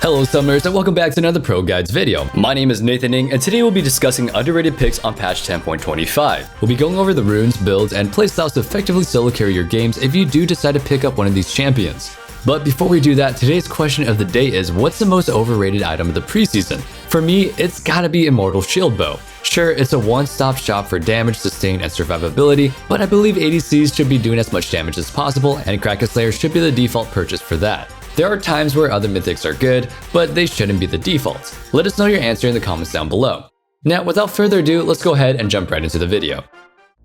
Hello Summoners and welcome back to another ProGuides video. My name is Nathaning and today we'll be discussing underrated picks on patch 10.25. We'll be going over the runes, builds, and playstyles to effectively solo carry your games if you do decide to pick up one of these champions. But before we do that, today's question of the day is, what's the most overrated item of the preseason? For me, it's gotta be Immortal Shield Bow. Sure, it's a one-stop shop for damage, sustain, and survivability, but I believe ADCs should be doing as much damage as possible, and Kraken Slayer should be the default purchase for that. There are times where other mythics are good, but they shouldn't be the default. Let us know your answer in the comments down below. Now, without further ado, let's go ahead and jump right into the video.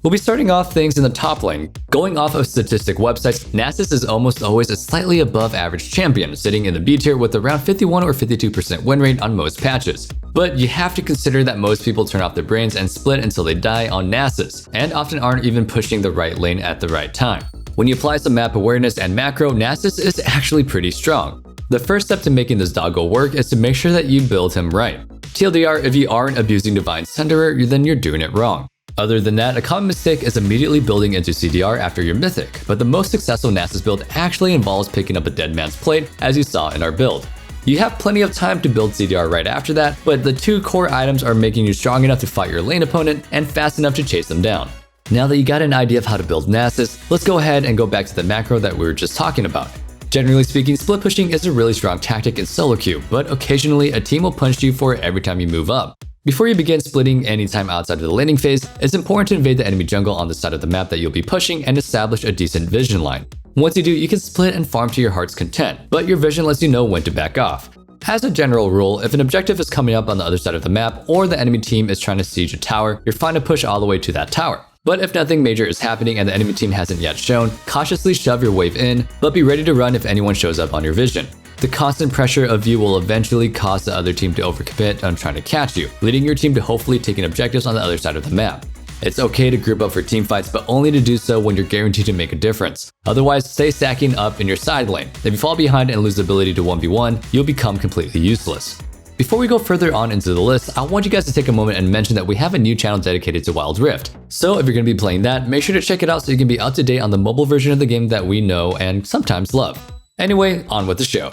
We'll be starting off things in the top lane. Going off of statistic websites, Nasus is almost always a slightly above average champion, sitting in the B tier with around 51 or 52% win rate on most patches. But you have to consider that most people turn off their brains and split until they die on Nasus, and often aren't even pushing the right lane at the right time. When you apply some map awareness and macro, Nasus is actually pretty strong. The first step to making this doggo work is to make sure that you build him right. TLDR, if you aren't abusing Divine Sunderer, then you're doing it wrong. Other than that, a common mistake is immediately building into CDR after your mythic, but the most successful Nasus build actually involves picking up a dead man's plate, as you saw in our build. You have plenty of time to build CDR right after that, but the two core items are making you strong enough to fight your lane opponent and fast enough to chase them down. Now that you got an idea of how to build Nasus, let's go ahead and go back to the macro that we were just talking about. Generally speaking, split pushing is a really strong tactic in solo queue, but occasionally a team will punish you for it every time you move up. Before you begin splitting anytime outside of the laning phase, it's important to invade the enemy jungle on the side of the map that you'll be pushing and establish a decent vision line. Once you do, you can split and farm to your heart's content, but your vision lets you know when to back off. As a general rule, if an objective is coming up on the other side of the map or the enemy team is trying to siege a tower, you're fine to push all the way to that tower. But if nothing major is happening and the enemy team hasn't yet shown, cautiously shove your wave in, but be ready to run if anyone shows up on your vision. The constant pressure of you will eventually cause the other team to overcommit on trying to catch you, leading your team to hopefully taking objectives on the other side of the map. It's okay to group up for team fights, but only to do so when you're guaranteed to make a difference. Otherwise, stay stacking up in your side lane. If you fall behind and lose the ability to 1v1, you'll become completely useless. Before we go further on into the list, I want you guys to take a moment and mention that we have a new channel dedicated to Wild Rift. So if you're going to be playing that, make sure to check it out so you can be up to date on the mobile version of the game that we know and sometimes love. Anyway, on with the show.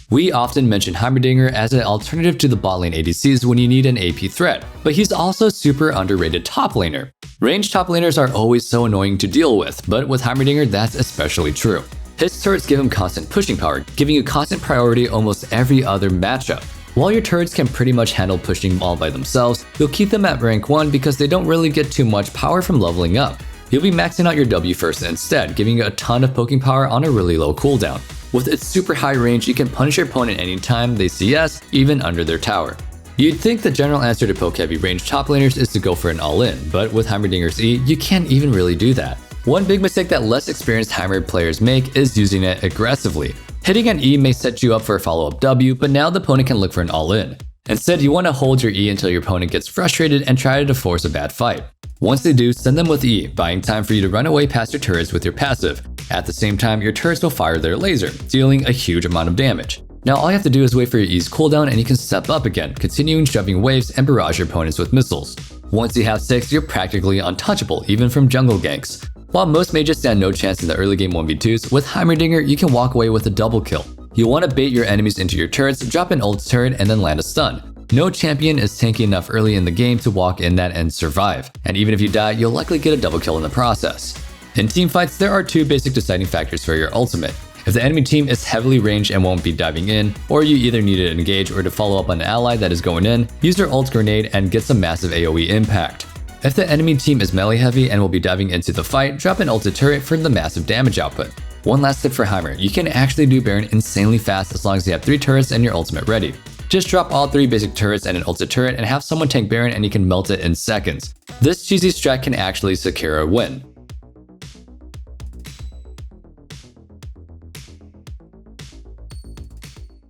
We often mention Heimerdinger as an alternative to the bot lane ADCs when you need an AP threat, but he's also a super underrated top laner. Ranged top laners are always so annoying to deal with, but with Heimerdinger that's especially true. His turrets give him constant pushing power, giving you constant priority almost every other matchup. While your turrets can pretty much handle pushing all by themselves, you'll keep them at rank 1 because they don't really get too much power from leveling up. You'll be maxing out your W first instead, giving you a ton of poking power on a really low cooldown. With its super high range, you can punish your opponent anytime they CS, even under their tower. You'd think the general answer to poke heavy ranged top laners is to go for an all-in, but with Heimerdinger's E, you can't even really do that. One big mistake that less experienced Heimer players make is using it aggressively. Hitting an E may set you up for a follow-up W, but now the opponent can look for an all-in. Instead, you want to hold your E until your opponent gets frustrated and try to force a bad fight. Once they do, send them with E, buying time for you to run away past your turrets with your passive. At the same time, your turrets will fire their laser, dealing a huge amount of damage. Now all you have to do is wait for your E's cooldown and you can step up again, continuing shoving waves and barrage your opponents with missiles. Once you have 6, you're practically untouchable, even from jungle ganks. While most mages stand no chance in the early game 1v2s, with Heimerdinger you can walk away with a double kill. You want to bait your enemies into your turrets, drop an ult turret, and then land a stun. No champion is tanky enough early in the game to walk in that and survive, and even if you die, you'll likely get a double kill in the process. In teamfights, there are two basic deciding factors for your ultimate. If the enemy team is heavily ranged and won't be diving in, or you either need to engage or to follow up on an ally that is going in, use your ult grenade and get some massive AoE impact. If the enemy team is melee heavy and will be diving into the fight, drop an ulted turret for the massive damage output. One last tip for Heimer, you can actually do Baron insanely fast as long as you have 3 turrets and your ultimate ready. Just drop all 3 basic turrets and an ulted turret and have someone tank Baron and you can melt it in seconds. This cheesy strat can actually secure a win.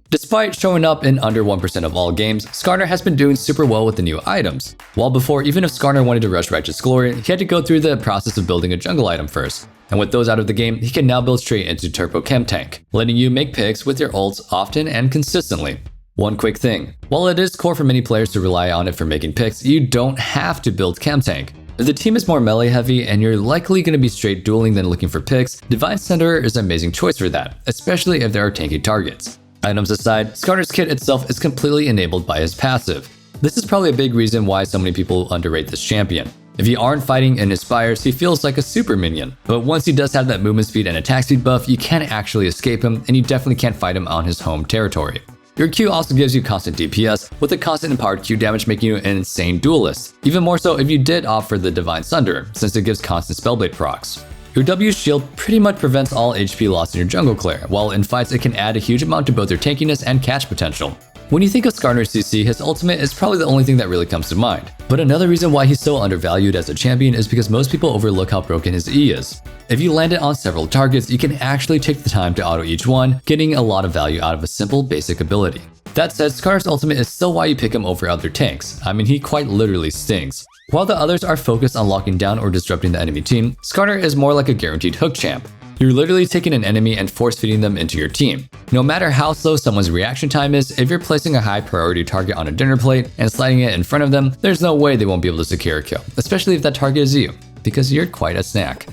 Despite showing up in under 1% of all games, Skarner has been doing super well with the new items. While before, even if Skarner wanted to rush Righteous Glory, he had to go through the process of building a jungle item first. And with those out of the game, he can now build straight into Turbo Chem Tank, letting you make picks with your ults often and consistently. One quick thing, while it is core for many players to rely on it for making picks, you don't have to build Chem Tank. If the team is more melee heavy and you're likely going to be straight dueling than looking for picks, Divine Sunderer is an amazing choice for that, especially if there are tanky targets. Items aside, Skarner's kit itself is completely enabled by his passive. This is probably a big reason why so many people underrate this champion. If you aren't fighting in his spires, he feels like a super minion. But once he does have that movement speed and attack speed buff, you can't actually escape him, and you definitely can't fight him on his home territory. Your Q also gives you constant DPS, with the constant empowered Q damage making you an insane duelist. Even more so if you did opt for the Divine Sunderer, since it gives constant Spellblade procs. Your W's shield pretty much prevents all HP loss in your jungle clear, while in fights it can add a huge amount to both your tankiness and catch potential. When you think of Skarner's CC, his ultimate is probably the only thing that really comes to mind. But another reason why he's so undervalued as a champion is because most people overlook how broken his E is. If you land it on several targets, you can actually take the time to auto each one, getting a lot of value out of a simple basic ability. That said, Skarner's ultimate is still why you pick him over other tanks. I mean, he quite literally stings. While the others are focused on locking down or disrupting the enemy team, Skarner is more like a guaranteed hook champ. You're literally taking an enemy and force-feeding them into your team. No matter how slow someone's reaction time is, if you're placing a high priority target on a dinner plate and sliding it in front of them, there's no way they won't be able to secure a kill, especially if that target is you, because you're quite a snack.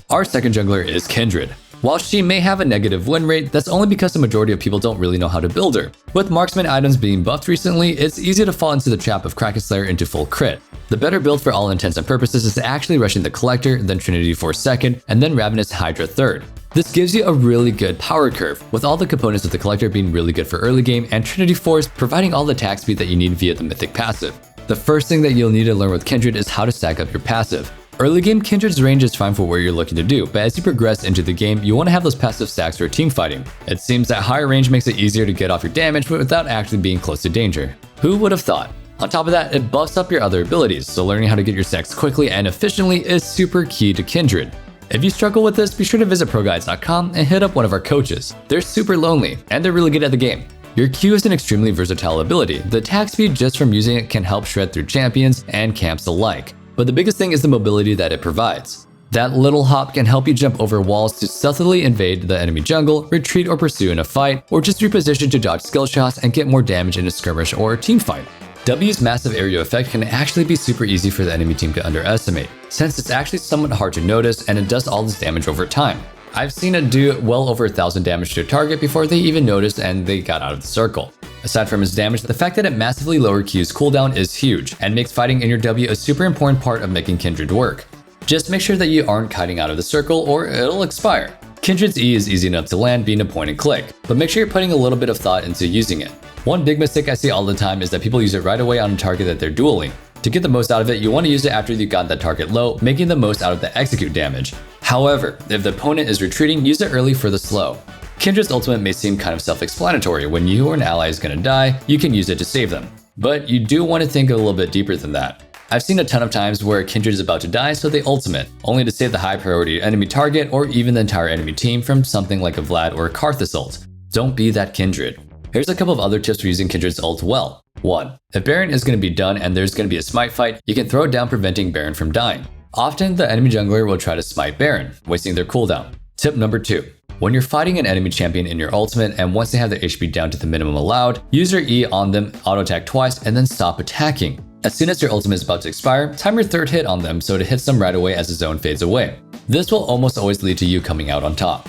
Our second jungler is Kindred. While she may have a negative win rate, that's only because the majority of people don't really know how to build her. With marksman items being buffed recently, it's easy to fall into the trap of Kraken Slayer into full crit. The better build for all intents and purposes is actually rushing the Collector, then Trinity Force second, and then Ravenous Hydra third. This gives you a really good power curve, with all the components of the Collector being really good for early game and Trinity Force providing all the attack speed that you need via the Mythic passive. The first thing that you'll need to learn with Kindred is how to stack up your passive. Early game, Kindred's range is fine for what you're looking to do, but as you progress into the game, you want to have those passive stacks for team fighting. It seems that higher range makes it easier to get off your damage, but without actually being close to danger. Who would have thought? On top of that, it buffs up your other abilities, so learning how to get your stacks quickly and efficiently is super key to Kindred. If you struggle with this, be sure to visit ProGuides.com and hit up one of our coaches. They're super lonely, and they're really good at the game. Your Q is an extremely versatile ability. The attack speed just from using it can help shred through champions and camps alike. But the biggest thing is the mobility that it provides. That little hop can help you jump over walls to stealthily invade the enemy jungle, retreat or pursue in a fight, or just reposition to dodge skill shots and get more damage in a skirmish or a team fight. W's massive area effect can actually be super easy for the enemy team to underestimate, since it's actually somewhat hard to notice and it does all this damage over time. I've seen it do well over 1,000 damage to a target before they even noticed and they got out of the circle. Aside from its damage, the fact that it massively lowers Q's cooldown is huge and makes fighting in your W a super important part of making Kindred work. Just make sure that you aren't kiting out of the circle or it'll expire. Kindred's E is easy enough to land being a point and click, but make sure you're putting a little bit of thought into using it. One big mistake I see all the time is that people use it right away on a target that they're dueling. To get the most out of it, you want to use it after you got that target low, making the most out of the execute damage. However, if the opponent is retreating, use it early for the slow. Kindred's ultimate may seem kind of self-explanatory. When you or an ally is going to die, you can use it to save them. But you do want to think a little bit deeper than that. I've seen a ton of times where Kindred is about to die, so they ultimate, only to save the high priority enemy target or even the entire enemy team from something like a Vlad or a Karthus ult. Don't be that Kindred. Here's a couple of other tips for using Kindred's ult well. 1. If Baron is going to be done and there's going to be a smite fight, you can throw it down preventing Baron from dying. Often, the enemy jungler will try to smite Baron, wasting their cooldown. Tip number 2. When you're fighting an enemy champion in your ultimate and once they have their HP down to the minimum allowed, use your E on them, auto attack twice, and then stop attacking. As soon as your ultimate is about to expire, time your third hit on them so it hits them right away as the zone fades away. This will almost always lead to you coming out on top.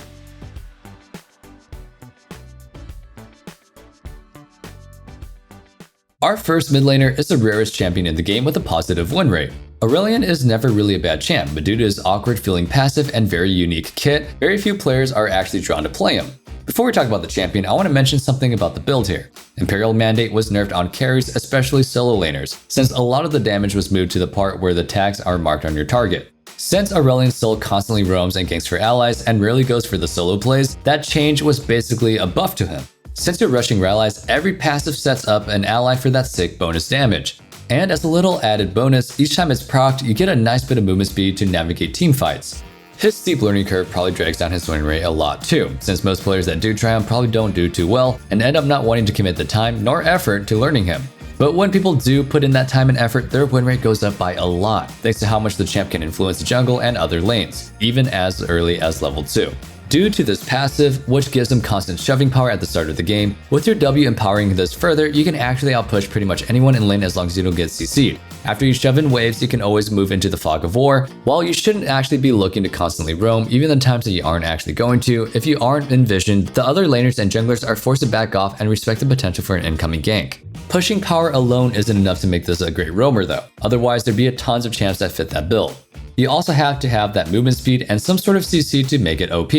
Our first mid laner is the rarest champion in the game with a positive win rate. Aurelion is never really a bad champ, but due to his awkward feeling passive and very unique kit, very few players are actually drawn to play him. Before we talk about the champion, I want to mention something about the build here. Imperial Mandate was nerfed on carries, especially solo laners, since a lot of the damage was moved to the part where the tags are marked on your target. Since Aurelion still constantly roams and ganks for allies and rarely goes for the solo plays, that change was basically a buff to him. Since you're rushing rallies, every passive sets up an ally for that sick bonus damage. And as a little added bonus, each time it's procced, you get a nice bit of movement speed to navigate team fights. His steep learning curve probably drags down his win rate a lot too, since most players that do try him probably don't do too well and end up not wanting to commit the time nor effort to learning him. But when people do put in that time and effort, their win rate goes up by a lot, thanks to how much the champ can influence the jungle and other lanes, even as early as level 2. due to this passive, which gives them constant shoving power at the start of the game. With your W empowering this further, you can actually outpush pretty much anyone in lane as long as you don't get CC'd. After you shove in waves, you can always move into the fog of war. While you shouldn't actually be looking to constantly roam, even the times that you aren't actually going to, if you aren't envisioned, the other laners and junglers are forced to back off and respect the potential for an incoming gank. Pushing power alone isn't enough to make this a great roamer though, otherwise there'd be a tons of champs that fit that bill. You also have to have that movement speed and some sort of CC to make it OP.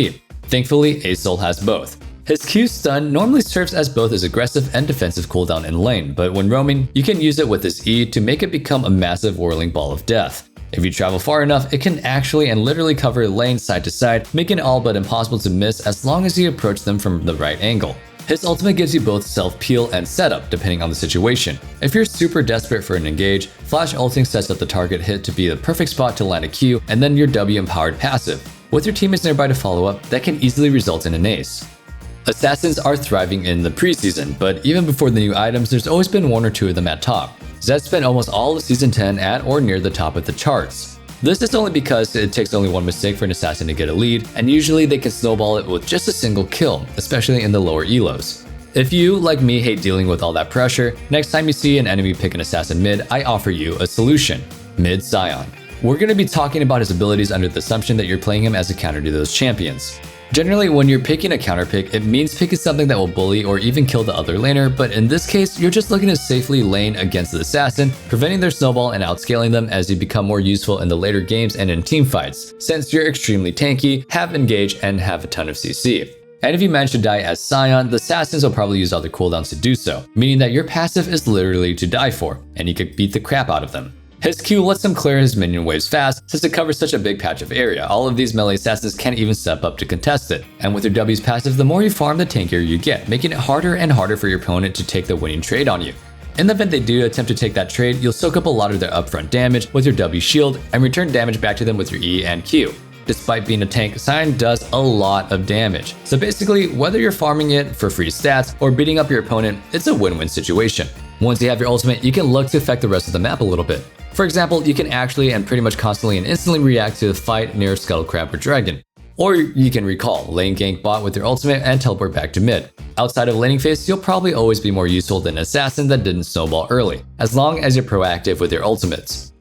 Thankfully, Aesol has both. His Q stun normally serves as both his aggressive and defensive cooldown in lane, but when roaming, you can use it with his E to make it become a massive whirling ball of death. If you travel far enough, it can actually and literally cover lane side to side, making it all but impossible to miss as long as you approach them from the right angle. His ultimate gives you both self-peel and setup, depending on the situation. If you're super desperate for an engage, flash ulting sets up the target hit to be the perfect spot to land a Q, and then your W-empowered passive. With your teammates nearby to follow up, that can easily result in an ace. Assassins are thriving in the preseason, but even before the new items, there's always been one or two of them at top. Zed spent almost all of Season 10 at or near the top of the charts. This is only because it takes only one mistake for an assassin to get a lead, and usually they can snowball it with just a single kill, especially in the lower elos. If you, like me, hate dealing with all that pressure, next time you see an enemy pick an assassin mid, I offer you a solution: Mid Sion. We're going to be talking about his abilities under the assumption that you're playing him as a counter to those champions. Generally, when you're picking a counter pick, it means picking something that will bully or even kill the other laner, but in this case, you're just looking to safely lane against the assassin, preventing their snowball and outscaling them as you become more useful in the later games and in teamfights, since you're extremely tanky, have engage, and have a ton of CC. And if you manage to die as Sion, the assassins will probably use other cooldowns to do so, meaning that your passive is literally to die for, and you could beat the crap out of them. His Q lets him clear his minion waves fast since it covers such a big patch of area. All of these melee assassins can't even step up to contest it. And with your W's passive, the more you farm, the tankier you get, making it harder and harder for your opponent to take the winning trade on you. In the event they do attempt to take that trade, you'll soak up a lot of their upfront damage with your W shield and return damage back to them with your E and Q. Despite being a tank, Sion does a lot of damage. So basically, whether you're farming it for free stats or beating up your opponent, it's a win-win situation. Once you have your ultimate, you can look to affect the rest of the map a little bit. For example, you can actually and pretty much constantly and instantly react to the fight near Scuttle Crab or Dragon. Or you can recall, lane gank bot with your ultimate and teleport back to mid. Outside of laning phase, you'll probably always be more useful than an assassin that didn't snowball early, as long as you're proactive with your ultimates.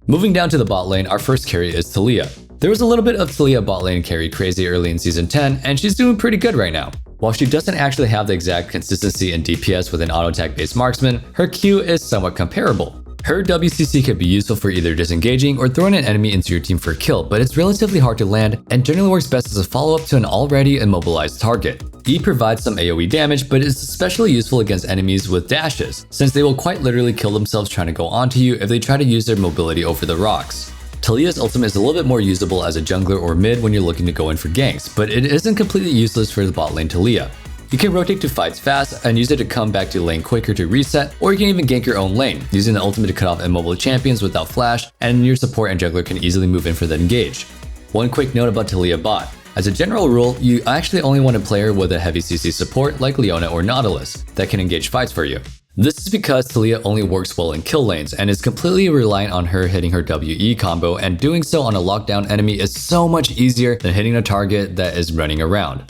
Moving down to the bot lane, our first carry is Taliyah. There was a little bit of Taliyah bot lane carry crazy early in Season 10, and she's doing pretty good right now. While she doesn't actually have the exact consistency in DPS with an auto attack based marksman, her Q is somewhat comparable. Her WCC could be useful for either disengaging or throwing an enemy into your team for a kill, but it's relatively hard to land and generally works best as a follow-up to an already immobilized target. E provides some AoE damage, but is especially useful against enemies with dashes, since they will quite literally kill themselves trying to go onto you if they try to use their mobility over the rocks. Taliyah's ultimate is a little bit more usable as a jungler or mid when you're looking to go in for ganks, but it isn't completely useless for the bot lane Taliyah. You can rotate to fights fast and use it to come back to lane quicker to reset, or you can even gank your own lane, using the ultimate to cut off immobile champions without flash, and your support and jungler can easily move in for the engage. One quick note about Taliyah bot. As a general rule, you actually only want a player with a heavy CC support like Leona or Nautilus that can engage fights for you. This is because Taliyah only works well in kill lanes and is completely reliant on her hitting her WE combo, and doing so on a lockdown enemy is so much easier than hitting a target that is running around.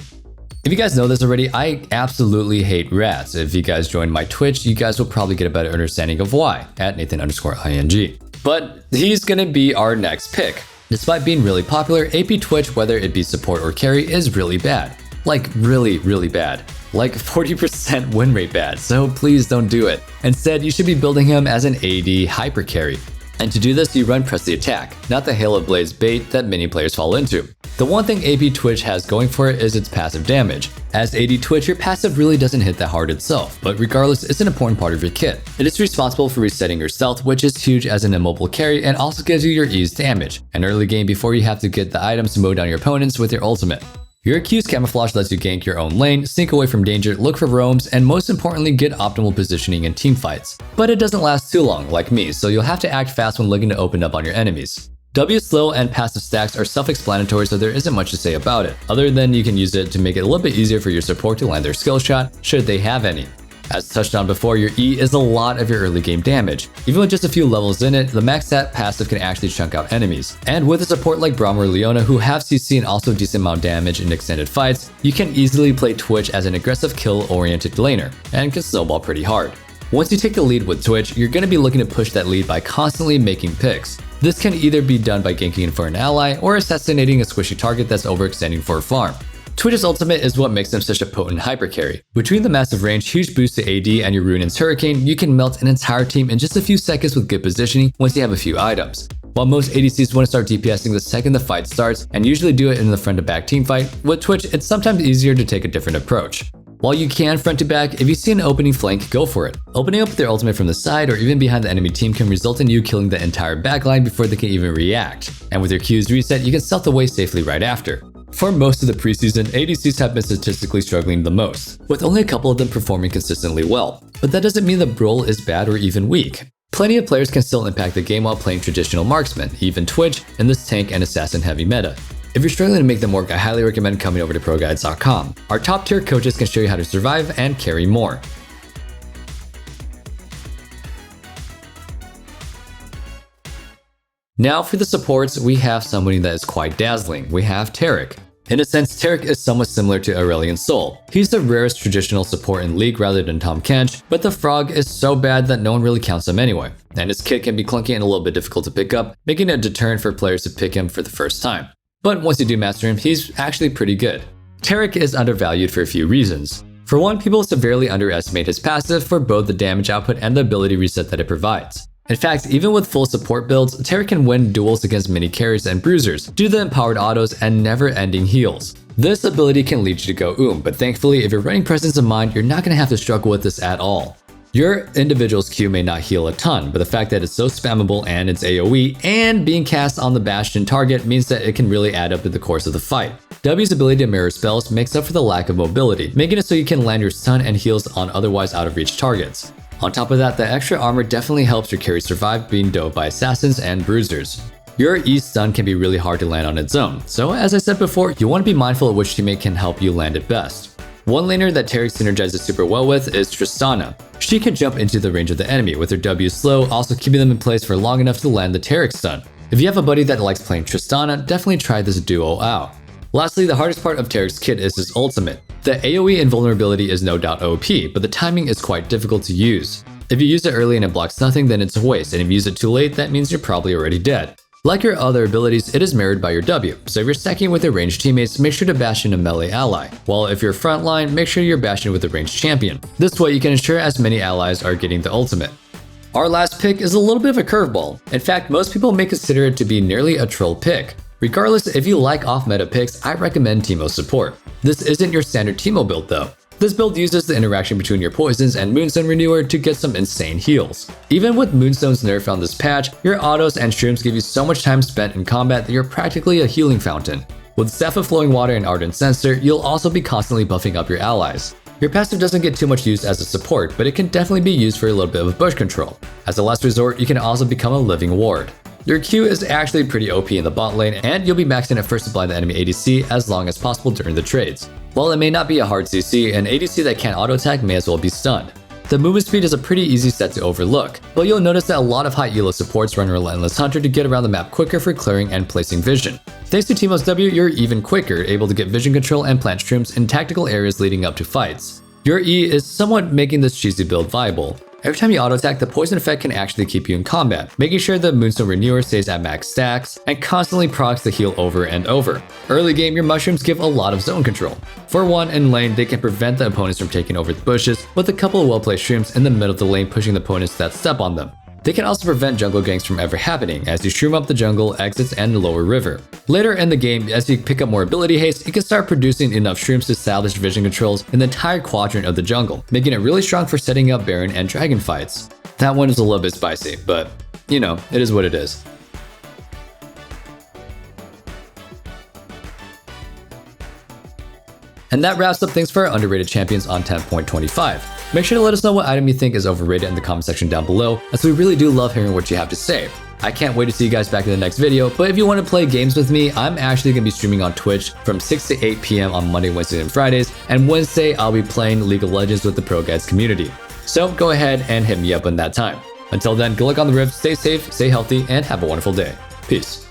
If you guys know this already, I absolutely hate rats. If you guys join my Twitch, you guys will probably get a better understanding of why, at Nathan_ing. But he's gonna be our next pick. Despite being really popular, AP Twitch, whether it be support or carry, is really bad. Like really bad. Like 40% win rate bad, so please don't do it. Instead, you should be building him as an AD hyper carry. And to do this, you run press the attack, not the Hail of Blades bait that many players fall into. The one thing AP Twitch has going for it is its passive damage. As AD Twitch, your passive really doesn't hit that hard itself, but regardless, it's an important part of your kit. It is responsible for resetting your stealth, which is huge as an immobile carry, and also gives you your ease damage, an early game before you have to get the items to mow down your opponents with your ultimate. Your Q's camouflage lets you gank your own lane, sneak away from danger, look for roams, and most importantly, get optimal positioning in teamfights. But it doesn't last too long, like me, so you'll have to act fast when looking to open up on your enemies. W slow and passive stacks are self-explanatory, so there isn't much to say about it, other than you can use it to make it a little bit easier for your support to land their skill shot, should they have any. As touched on before, your E is a lot of your early game damage. Even with just a few levels in it, the max stat passive can actually chunk out enemies. And with a support like Braum or Leona who have CC and also decent amount of damage in extended fights, you can easily play Twitch as an aggressive kill-oriented laner, and can snowball pretty hard. Once you take the lead with Twitch, you're going to be looking to push that lead by constantly making picks. This can either be done by ganking in for an ally, or assassinating a squishy target that's overextending for a farm. Twitch's ultimate is what makes them such a potent hyper carry. Between the massive range, huge boost to AD, and your Ruinance Hurricane, you can melt an entire team in just a few seconds with good positioning once you have a few items. While most ADCs want to start DPSing the second the fight starts, and usually do it in the front-to-back teamfight, with Twitch it's sometimes easier to take a different approach. While you can front to back, if you see an opening flank, go for it. Opening up their ultimate from the side or even behind the enemy team can result in you killing the entire backline before they can even react. And with your Q's reset, you can stealth away safely right after. For most of the preseason, ADCs have been statistically struggling the most, with only a couple of them performing consistently well. But that doesn't mean the role is bad or even weak. Plenty of players can still impact the game while playing traditional marksman, even Twitch, in this tank and assassin heavy meta. If you're struggling to make them work, I highly recommend coming over to ProGuides.com. Our top tier coaches can show you how to survive and carry more. Now for the supports, we have somebody that is quite dazzling. We have Taric. In a sense, Taric is somewhat similar to Aurelion Sol. He's the rarest traditional support in League rather than Tahm Kench, but the frog is so bad that no one really counts him anyway. And his kit can be clunky and a little bit difficult to pick up, making it a deterrent for players to pick him for the first time. But once you do master him, he's actually pretty good. Taric is undervalued for a few reasons. For one, people severely underestimate his passive for both the damage output and the ability reset that it provides. In fact, even with full support builds, Taric can win duels against mini carries and bruisers due to the empowered autos and never-ending heals. This ability can lead you to go but thankfully if you're running Presence of Mind, you're not going to have to struggle with this at all. Your individual's Q may not heal a ton, but the fact that it's so spammable and it's AoE and being cast on the Bastion target means that it can really add up to the course of the fight. W's ability to mirror spells makes up for the lack of mobility, making it so you can land your stun and heals on otherwise out of reach targets. On top of that, the extra armor definitely helps your carry survive being dove by assassins and bruisers. Your E stun can be really hard to land on its own, so as I said before, you want to be mindful of which teammate can help you land it best. One laner that Taric synergizes super well with is Tristana. She can jump into the range of the enemy with her W slow, also keeping them in place for long enough to land the Taric stun. If you have a buddy that likes playing Tristana, definitely try this duo out. Lastly, the hardest part of Taric's kit is his ultimate. The AoE invulnerability is no doubt OP, but the timing is quite difficult to use. If you use it early and it blocks nothing, then it's a waste, and if you use it too late, that means you're probably already dead. Like your other abilities, it is mirrored by your W, so if you're stacking with your ranged teammates, make sure to bastion a melee ally, while if you're frontline, make sure you're bastion with a ranged champion. This way you can ensure as many allies are getting the ultimate. Our last pick is a little bit of a curveball. In fact, most people may consider it to be nearly a troll pick. Regardless, if you like off-meta picks, I recommend Teemo support. This isn't your standard Teemo build though. This build uses the interaction between your poisons and Moonstone Renewer to get some insane heals. Even with Moonstone's nerf on this patch, your autos and shrooms give you so much time spent in combat that you're practically a healing fountain. With Staff of Flowing Water and Ardent Censer, you'll also be constantly buffing up your allies. Your passive doesn't get too much use as a support, but it can definitely be used for a little bit of bush control. As a last resort, you can also become a living ward. Your Q is actually pretty OP in the bot lane, and you'll be maxing it first to blind the enemy ADC as long as possible during the trades. While it may not be a hard CC, an ADC that can't auto attack may as well be stunned. The movement speed is a pretty easy stat to overlook, but you'll notice that a lot of high elo supports run Relentless Hunter to get around the map quicker for clearing and placing vision. Thanks to Teemo's W, you're even quicker, able to get vision control and plant shrooms in tactical areas leading up to fights. Your E is somewhat making this cheesy build viable. Every time you auto attack, the poison effect can actually keep you in combat, making sure the Moonstone Renewer stays at max stacks and constantly procs the heal over and over. Early game, your mushrooms give a lot of zone control. For one, in lane, they can prevent the opponents from taking over the bushes, with a couple of well-placed shrooms in the middle of the lane pushing the opponents that step on them. They can also prevent jungle ganks from ever happening as you shroom up the jungle, exits, and the lower river. Later in the game, as you pick up more ability haste, you can start producing enough shrooms to salvage vision controls in the entire quadrant of the jungle, making it really strong for setting up Baron and Dragon fights. That one is a little bit spicy, but you know, it is what it is. And that wraps up things for our underrated champions on 10.25. Make sure to let us know what item you think is overrated in the comment section down below, as we really do love hearing what you have to say. I can't wait to see you guys back in the next video, but if you want to play games with me, I'm actually going to be streaming on Twitch from 6 to 8 p.m. on Monday, Wednesdays, and Fridays, and Wednesday I'll be playing League of Legends with the ProGuides community. So go ahead and hit me up in that time. Until then, good luck on the Rift, stay safe, stay healthy, and have a wonderful day. Peace.